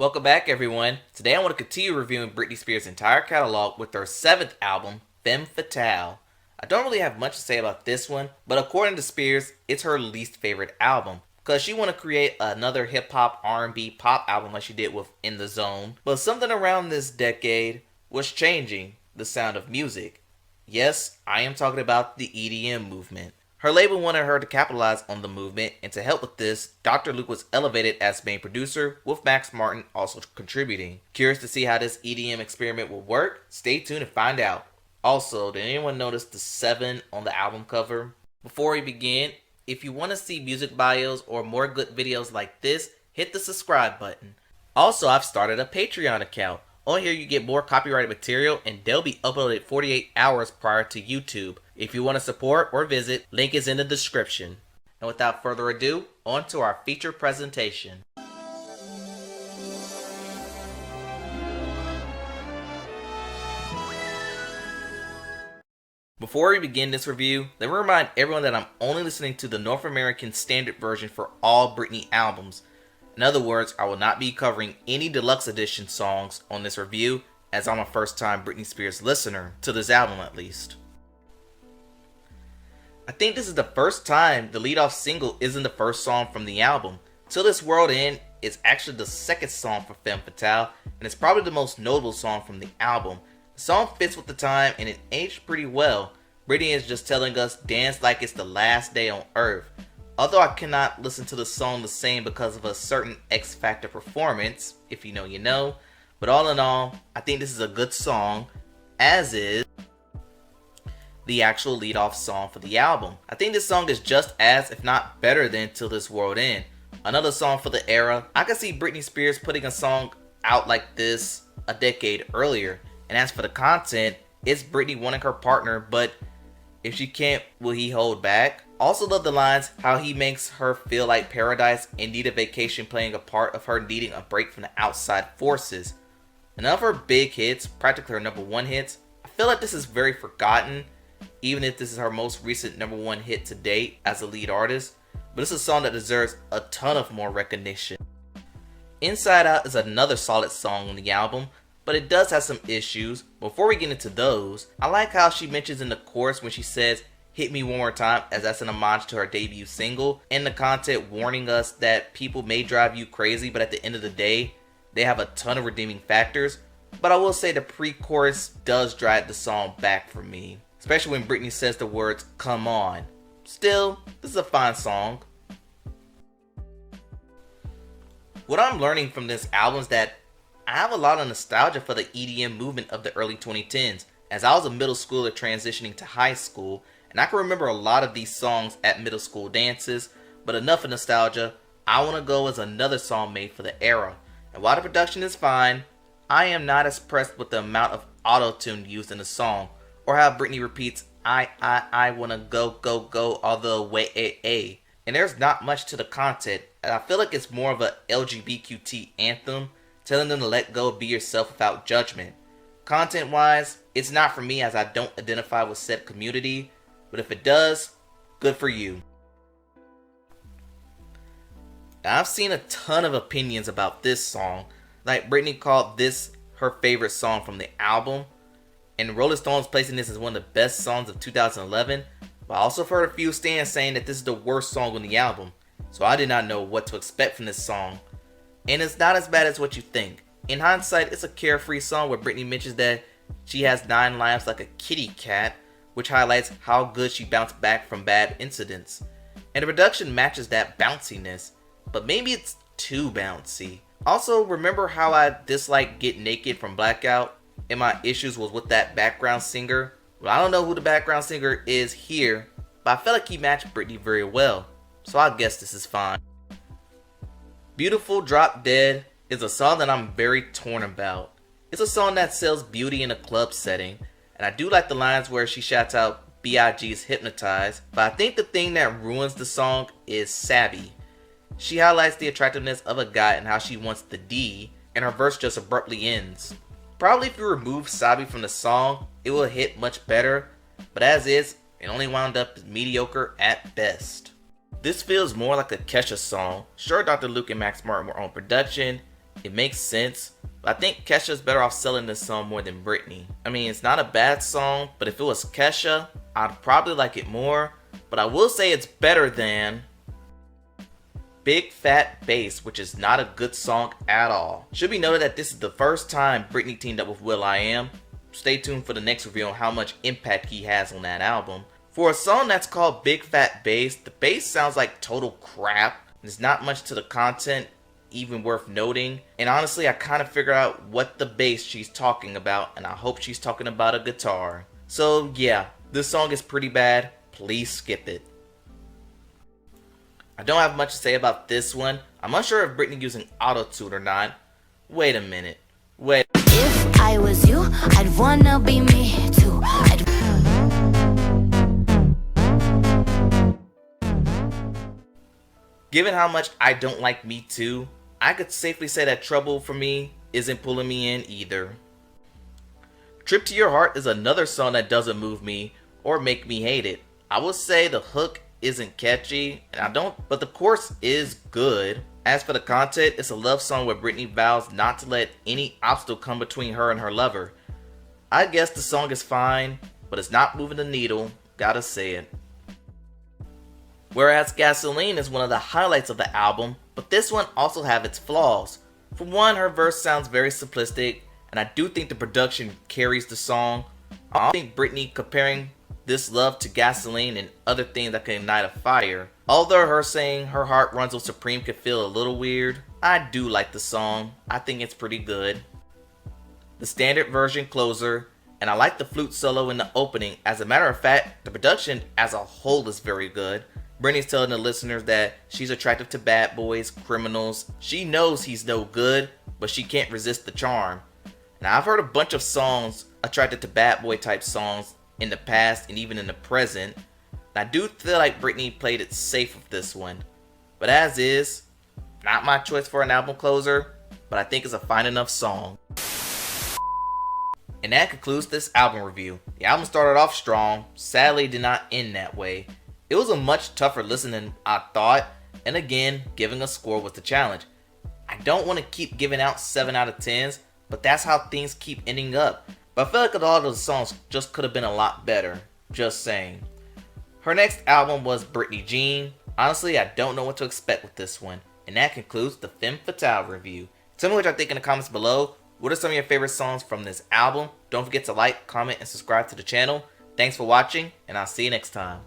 Welcome back, everyone. Today I want to continue reviewing Britney Spears' entire catalog with her 7th album, Femme Fatale. I don't really have much to say about this one, but according to Spears, it's her least favorite album because she wanted to create another hip-hop, R&B, pop album like she did with In the Zone. But something around this decade was changing the sound of music. Yes, I am talking about the EDM movement. Her label wanted her to capitalize on the movement, and to help with this, Dr. Luke was elevated as main producer, with Max Martin also contributing. Curious to see how this EDM experiment will work? Stay tuned and find out. Also, did anyone notice the 7 on the album cover? Before we begin, if you want to see music bios or more good videos like this, hit the subscribe button. Also, I've started a Patreon account. On here you get more copyrighted material and they'll be uploaded 48 hours prior to YouTube. If you want to support or visit, link is in the description. And without further ado, on to our feature presentation. Before we begin this review, let me remind everyone that I'm only listening to the North American standard version for all Britney albums. In other words, I will not be covering any deluxe edition songs on this review, as I'm a first time Britney Spears listener, to this album at least. I think this is the first time the lead-off single isn't the first song from the album. Till This World End is actually the second song for Femme Fatale, and it's probably the most notable song from the album. The song fits with the time and it aged pretty well. Britney is just telling us dance like it's the last day on earth. Although I cannot listen to the song the same because of a certain X Factor performance, if you know you know, but all in all, I think this is a good song, as is the actual lead-off song for the album. I think this song is just as, if not better than, Till This World End. Another song for the era. I can see Britney Spears putting a song out like this a decade earlier. And as for the content, it's Britney wanting her partner, but if she can't, will he hold back? Also love the lines how he makes her feel like paradise and need a vacation, playing a part of her needing a break from the outside forces. None of her big hits, practically her number 1 hits, I feel like this is very forgotten, even if this is her most recent number 1 hit to date as a lead artist, but it's a song that deserves a ton of more recognition. Inside Out is another solid song on the album, but it does have some issues. Before we get into those, I like how she mentions in the chorus when she says, "Hit me one more time," as that's an homage to her debut single, and the content warning us that people may drive you crazy, but at the end of the day, they have a ton of redeeming factors. But I will say the pre-chorus does drag the song back for me, especially when Britney says the words, "come on." Still, this is a fine song. What I'm learning from this album is that I have a lot of nostalgia for the EDM movement of the early 2010s, as I was a middle schooler transitioning to high school, and I can remember a lot of these songs at middle school dances. But enough of nostalgia, I Want to Go is another song made for the era. And while the production is fine, I am not as impressed with the amount of auto-tune used in the song, or how Britney repeats, I wanna go, go, go all the way, And there's not much to the content, and I feel like it's more of a LGBTQ anthem, telling them to let go, be yourself without judgment. Content-wise, it's not for me as I don't identify with said community, but if it does, good for you. Now, I've seen a ton of opinions about this song. Like, Britney called this her favorite song from the album, and Rolling Stone's placing this as one of the best songs of 2011. But I also heard a few stands saying that this is the worst song on the album, so I did not know what to expect from this song. And it's not as bad as what you think. In hindsight, it's a carefree song where Britney mentions that she has 9 lives like a kitty cat, which highlights how good she bounced back from bad incidents. And the production matches that bounciness, but maybe it's too bouncy. Also, remember how I disliked Get Naked from Blackout, and my issues was with that background singer? Well, I don't know who the background singer is here, but I felt like he matched Britney very well, so I guess this is fine. Beautiful Drop Dead is a song that I'm very torn about. It's a song that sells beauty in a club setting, and I do like the lines where she shouts out B.I.G.'s Hypnotize, but I think the thing that ruins the song is Sabi. She highlights the attractiveness of a guy and how she wants the D, and her verse just abruptly ends. Probably if you remove Sabi from the song, it will hit much better, but as is, it only wound up mediocre at best. This feels more like a Kesha song. Sure, Dr. Luke and Max Martin were on production, It makes sense, but I think Kesha's better off selling this song more than Britney. I mean, it's not a bad song, but if it was Kesha, I'd probably like it more, but I will say it's better than Big Fat Bass, which is not a good song at all. Should be noted that this is the first time Britney teamed up with will.i.am. Stay tuned for the next review on how much impact he has on that album. For a song that's called Big Fat Bass, the bass sounds like total crap. There's not much to the content even worth noting, and honestly I kind of figured out what the bass she's talking about, and I hope she's talking about a guitar. So yeah, this song is pretty bad. Please skip it. I don't have much to say about this one. I'm unsure if Britney using auto-tune or not. Wait a minute. Wait. If I was you, I'd wanna be me too. Given how much I don't like Me Too, I could safely say that Trouble for Me isn't pulling me in either. Trip to Your Heart is another song that doesn't move me or make me hate it. I will say the hook isn't catchy, but the chorus is good. As for the content, it's a love song where Britney vows not to let any obstacle come between her and her lover. I guess the song is fine, but it's not moving the needle, gotta say it. Whereas Gasoline is one of the highlights of the album, but this one also have its flaws. For one, her verse sounds very simplistic, and I do think the production carries the song. I think Britney comparing this love to gasoline and other things that can ignite a fire. Although her saying her heart runs on Supreme could feel a little weird, I do like the song. I think it's pretty good. The standard version Closer, and I like the flute solo in the opening. As a matter of fact, the production as a whole is very good. Britney's telling the listeners that she's attracted to bad boys, criminals. She knows he's no good, but she can't resist the charm. Now I've heard a bunch of songs attracted to bad boy type songs in the past and even in the present. And I do feel like Britney played it safe with this one. But as is, not my choice for an album closer, but I think it's a fine enough song. And that concludes this album review. The album started off strong, sadly did not end that way. It was a much tougher listen than I thought, and again, giving a score was the challenge. I don't want to keep giving out 7 out of 10s, but that's how things keep ending up. But I feel like a lot of the songs just could have been a lot better, just saying. Her next album was Britney Jean. Honestly, I don't know what to expect with this one. And that concludes the Femme Fatale review. Tell me what y'all think in the comments below. What are some of your favorite songs from this album? Don't forget to like, comment, and subscribe to the channel. Thanks for watching, and I'll see you next time.